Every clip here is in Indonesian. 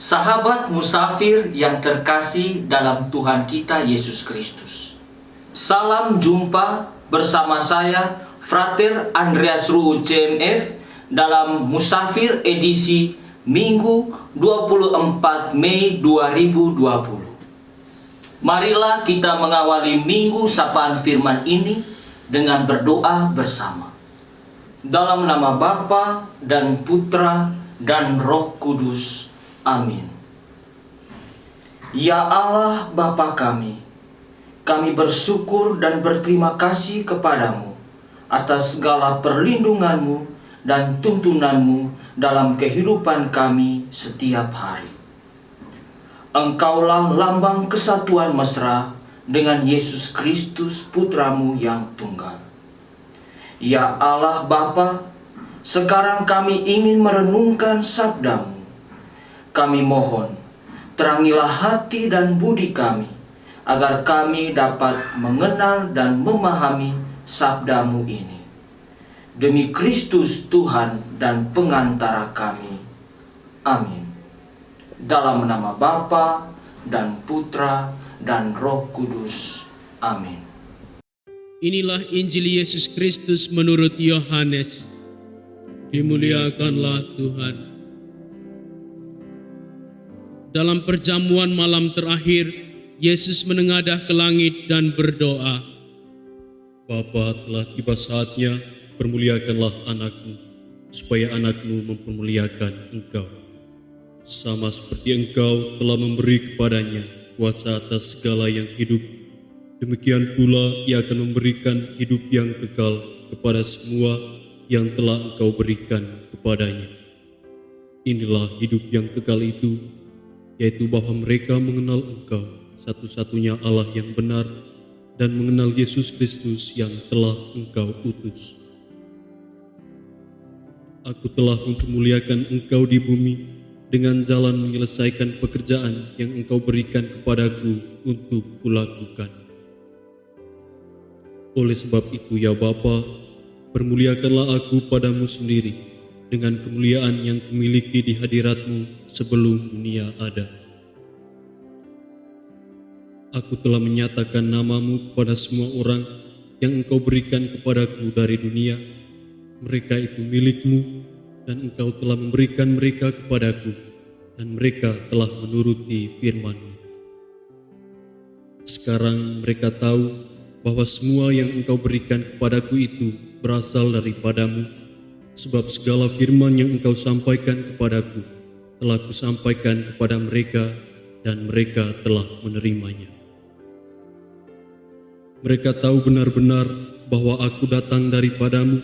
Sahabat musafir yang terkasih dalam Tuhan kita Yesus Kristus, salam jumpa bersama saya Frater Andreas Ruu CMF dalam Musafir edisi Minggu 24 Mei 2020. Marilah kita mengawali Minggu Sapaan Firman ini dengan berdoa bersama. Dalam nama Bapa dan Putra dan Roh Kudus. Amin. Ya Allah Bapa kami bersyukur dan berterima kasih kepadamu atas segala perlindunganmu dan tuntunanmu dalam kehidupan kami setiap hari. Engkaulah lambang kesatuan mesra dengan Yesus Kristus Putramu yang tunggal. Ya Allah Bapa, sekarang kami ingin merenungkan sabdamu. Kami mohon, terangilah hati dan budi kami, agar kami dapat mengenal dan memahami sabdamu ini. Demi Kristus Tuhan dan pengantara kami. Amin. Dalam nama Bapa dan Putra dan Roh Kudus. Amin. Inilah Injil Yesus Kristus menurut Yohanes. Dimuliakanlah Tuhan. Dalam perjamuan malam terakhir, Yesus menengadah ke langit dan berdoa, Bapa, telah tiba saatnya, permuliakanlah anakmu, supaya anakmu mempermuliakan engkau. Sama seperti engkau telah memberi kepadanya kuasa atas segala yang hidup, demikian pula ia akan memberikan hidup yang kekal kepada semua yang telah engkau berikan kepadanya. Inilah hidup yang kekal itu, yaitu bahwa mereka mengenal Engkau, satu-satunya Allah yang benar, dan mengenal Yesus Kristus yang telah Engkau utus. Aku telah mempermuliakan Engkau di bumi dengan jalan menyelesaikan pekerjaan yang Engkau berikan kepadaku untuk kulakukan. Oleh sebab itu, ya Bapa, permuliakanlah aku padamu sendiri, dengan kemuliaan yang kumiliki di hadirat-Mu sebelum dunia ada. Aku telah menyatakan nama-Mu kepada semua orang yang Engkau berikan kepadaku dari dunia. Mereka itu milik-Mu, dan Engkau telah memberikan mereka kepadaku, dan mereka telah menuruti firman-Mu. Sekarang mereka tahu bahwa semua yang Engkau berikan kepadaku itu berasal daripadamu, sebab segala firman yang Engkau sampaikan kepadaku telah Kusampaikan kepada mereka, dan mereka telah menerimanya. Mereka tahu benar-benar bahwa aku datang daripadamu,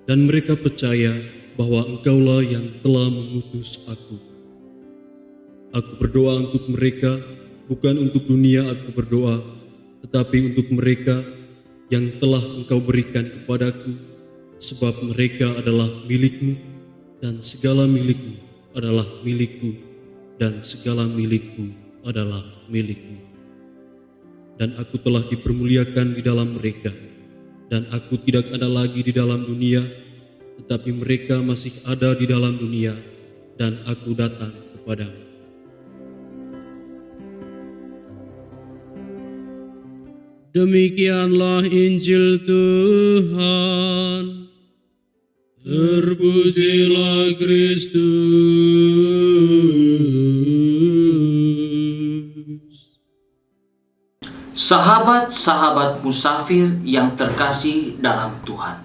dan mereka percaya bahwa Engkaulah yang telah mengutus aku. Aku berdoa untuk mereka, bukan untuk dunia aku berdoa, tetapi untuk mereka yang telah Engkau berikan kepadaku, sebab mereka adalah milik-Mu, dan segala milik-Mu adalah milik-Ku, dan segala milik-Ku adalah milik-Mu. Dan aku telah dipermuliakan di dalam mereka, dan aku tidak ada lagi di dalam dunia, tetapi mereka masih ada di dalam dunia, dan aku datang kepadamu. Demikianlah Injil Tuhan. Terpujilah Kristus. Sahabat-sahabat musafir yang terkasih dalam Tuhan,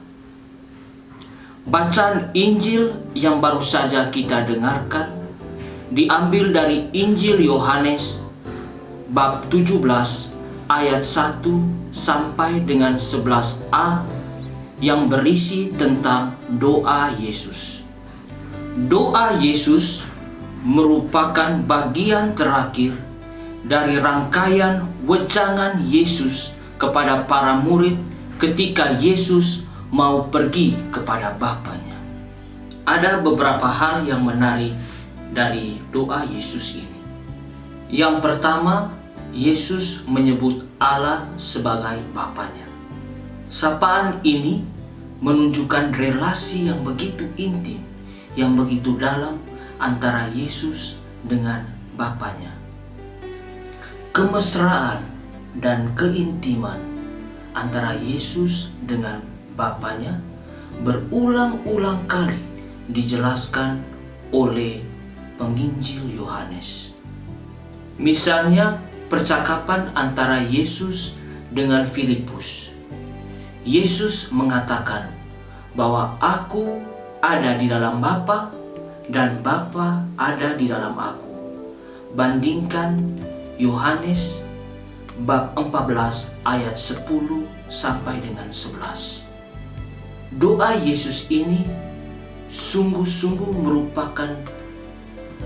bacaan Injil yang baru saja kita dengarkan diambil dari Injil Yohanes bab 17 ayat 1 sampai dengan 11a yang berisi tentang doa Yesus. Doa Yesus merupakan bagian terakhir dari rangkaian wejangan Yesus kepada para murid ketika Yesus mau pergi kepada Bapanya. Ada beberapa hal yang menarik dari doa Yesus ini. Yang pertama, Yesus menyebut Allah sebagai Bapanya. Sapaan ini menunjukkan relasi yang begitu intim, yang begitu dalam antara Yesus dengan Bapanya. Kemesraan dan keintiman antara Yesus dengan Bapanya berulang-ulang kali dijelaskan oleh penginjil Yohanes. Misalnya percakapan antara Yesus dengan Filipus. Yesus mengatakan bahwa aku ada di dalam Bapa dan Bapa ada di dalam aku. Bandingkan Yohanes bab 14 ayat 10 sampai dengan 11. Doa Yesus ini sungguh-sungguh merupakan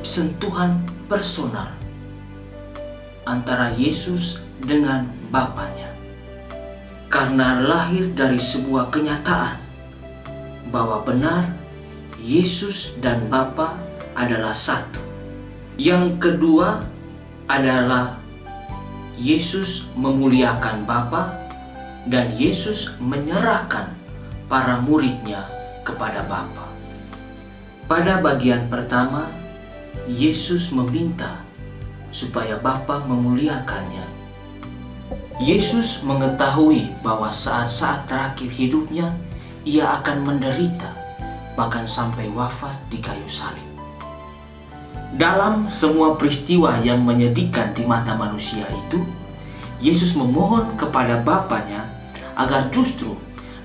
sentuhan personal antara Yesus dengan Bapanya, karena lahir dari sebuah kenyataan bahwa benar Yesus dan Bapa adalah satu. Yang kedua adalah Yesus memuliakan Bapa dan Yesus menyerahkan para muridnya kepada Bapa. Pada bagian pertama, Yesus meminta supaya Bapa memuliakannya. Yesus mengetahui bahwa saat-saat terakhir hidupnya ia akan menderita, bahkan sampai wafat di kayu salib. Dalam semua peristiwa yang menyedihkan di mata manusia itu, Yesus memohon kepada Bapanya agar justru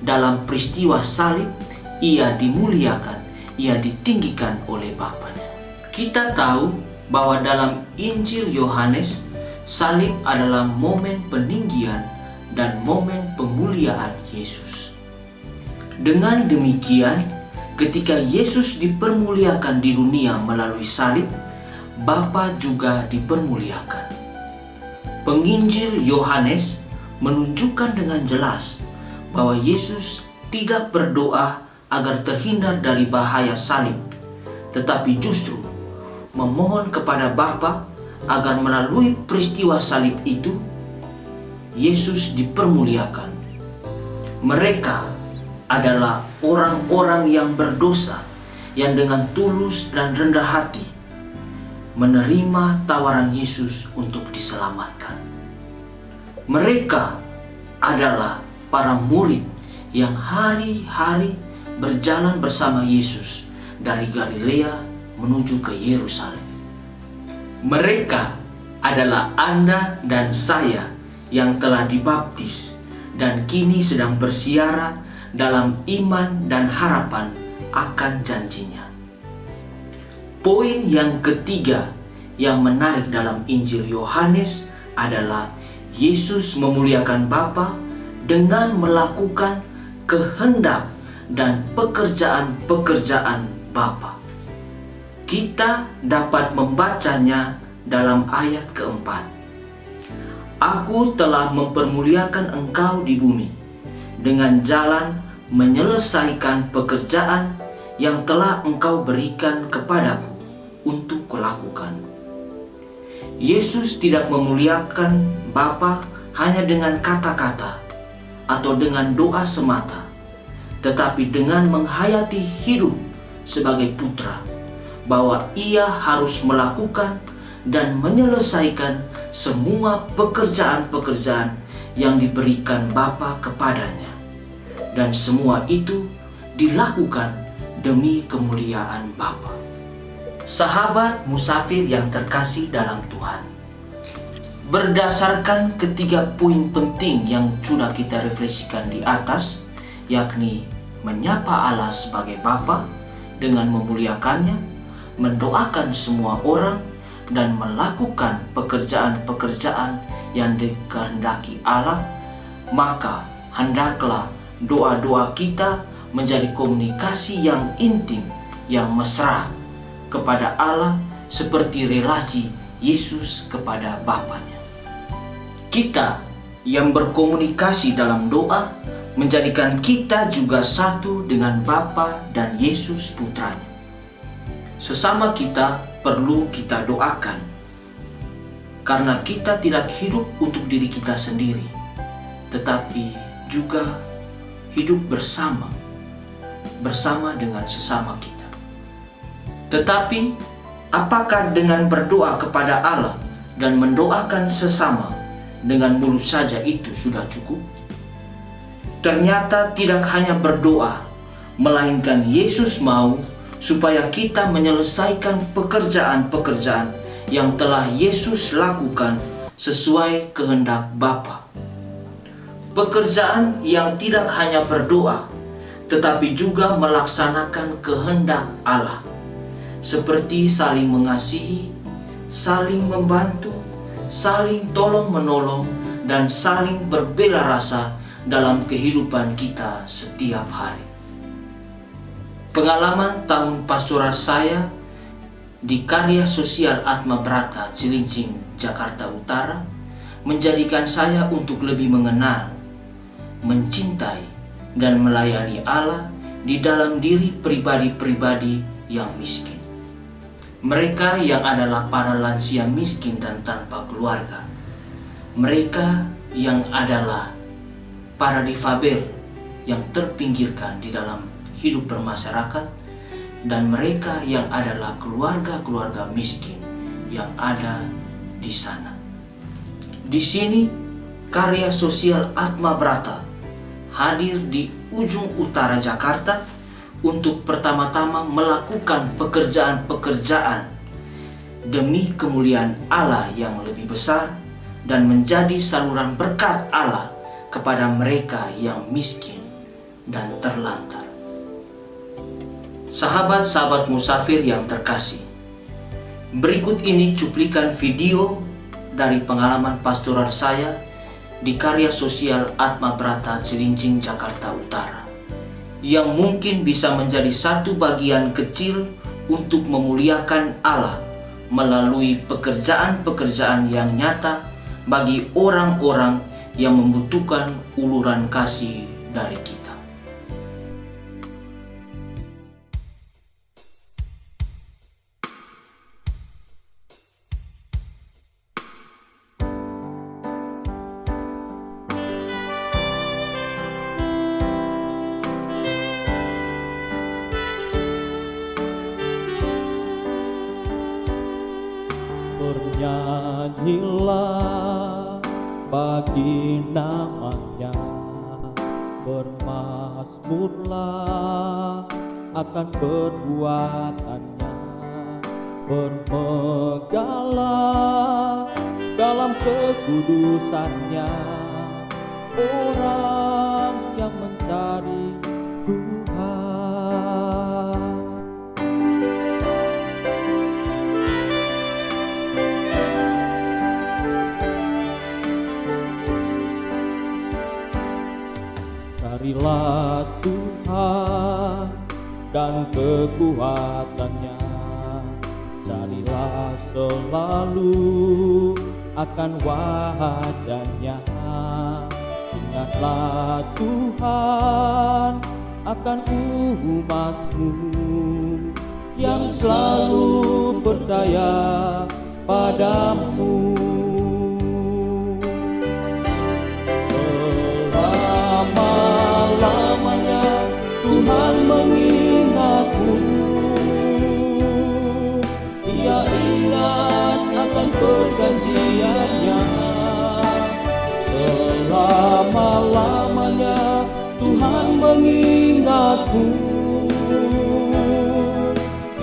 dalam peristiwa salib ia dimuliakan, ia ditinggikan oleh Bapanya. Kita tahu bahwa dalam Injil Yohanes, salib adalah momen peninggian dan momen pemuliaan Yesus. Dengan demikian, ketika Yesus dipermuliakan di dunia melalui salib, Bapa juga dipermuliakan. Penginjil Yohanes menunjukkan dengan jelas bahwa Yesus tidak berdoa agar terhindar dari bahaya salib, tetapi justru memohon kepada Bapa agar melalui peristiwa salib itu, Yesus dipermuliakan. Mereka adalah orang-orang yang berdosa, yang dengan tulus dan rendah hati menerima tawaran Yesus untuk diselamatkan. Mereka adalah para murid yang hari-hari berjalan bersama Yesus dari Galilea menuju ke Yerusalem. Mereka adalah Anda dan saya yang telah dibaptis dan kini sedang bersiara dalam iman dan harapan akan janjinya. Poin yang ketiga yang menarik dalam Injil Yohanes adalah Yesus memuliakan Bapa dengan melakukan kehendak dan pekerjaan-pekerjaan Bapa. Kita dapat membacanya dalam ayat keempat. Aku telah mempermuliakan engkau di bumi dengan jalan menyelesaikan pekerjaan yang telah engkau berikan kepadaku untuk kulakukan. Yesus tidak memuliakan Bapa hanya dengan kata-kata atau dengan doa semata, tetapi dengan menghayati hidup sebagai putra, bahwa ia harus melakukan dan menyelesaikan semua pekerjaan-pekerjaan yang diberikan Bapa kepadanya. Dan semua itu dilakukan demi kemuliaan Bapa. Sahabat musafir yang terkasih dalam Tuhan, berdasarkan ketiga poin penting yang sudah kita refleksikan di atas, yakni menyapa Allah sebagai Bapa dengan memuliakannya, mendoakan semua orang, dan melakukan pekerjaan-pekerjaan yang dikehendaki Allah, maka hendaklah doa-doa kita menjadi komunikasi yang intim, yang mesra kepada Allah seperti relasi Yesus kepada Bapanya. Kita yang berkomunikasi dalam doa menjadikan kita juga satu dengan Bapa dan Yesus Putranya. Sesama kita perlu kita doakan, karena kita tidak hidup untuk diri kita sendiri, tetapi juga hidup bersama dengan sesama kita. Tetapi apakah dengan berdoa kepada Allah dan mendoakan sesama dengan mulut saja itu sudah cukup? Ternyata tidak hanya berdoa, melainkan Yesus mau supaya kita menyelesaikan pekerjaan-pekerjaan yang telah Yesus lakukan sesuai kehendak Bapa. Pekerjaan yang tidak hanya berdoa, tetapi juga melaksanakan kehendak Allah, seperti saling mengasihi, saling membantu, saling tolong-menolong, dan saling berbela rasa dalam kehidupan kita setiap hari. Pengalaman tahun pastoral saya di Karya Sosial Atma Brata, Cilincing, Jakarta Utara menjadikan saya untuk lebih mengenal, mencintai, dan melayani Allah di dalam diri pribadi-pribadi yang miskin. Mereka yang adalah para lansia miskin dan tanpa keluarga. Mereka yang adalah para difabel yang terpinggirkan di dalam hidup bermasyarakat, dan mereka yang adalah keluarga-keluarga miskin yang ada di sana. Di sini Karya Sosial Atma Brata hadir di ujung utara Jakarta untuk pertama-tama melakukan pekerjaan-pekerjaan demi kemuliaan Allah yang lebih besar dan menjadi saluran berkat Allah kepada mereka yang miskin dan terlantar. Sahabat-sahabat musafir yang terkasih, berikut ini cuplikan video dari pengalaman pastoral saya di Karya Sosial Atma Brata, Cilincing, Jakarta Utara, yang mungkin bisa menjadi satu bagian kecil untuk memuliakan Allah melalui pekerjaan-pekerjaan yang nyata bagi orang-orang yang membutuhkan uluran kasih dari kita. Bernyanyilah bagi namanya, bermazmurlah akan perbuatannya, bermegahlah dalam kekudusannya, orang yang mencari Tuhan. Carilah Tuhan dan kekuatannya, carilah selalu akan wajahnya. Ingatlah Tuhan akan umatmu yang selalu percaya padamu. Selama-lamanya Tuhan mengingatmu, Ia ingat akan perjanjiannya. Selama-lamanya Tuhan mengingatmu,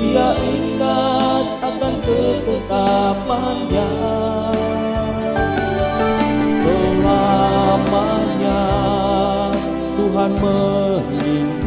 Ia ingat akan ketetapannya. Selamanya Tuhan melindungi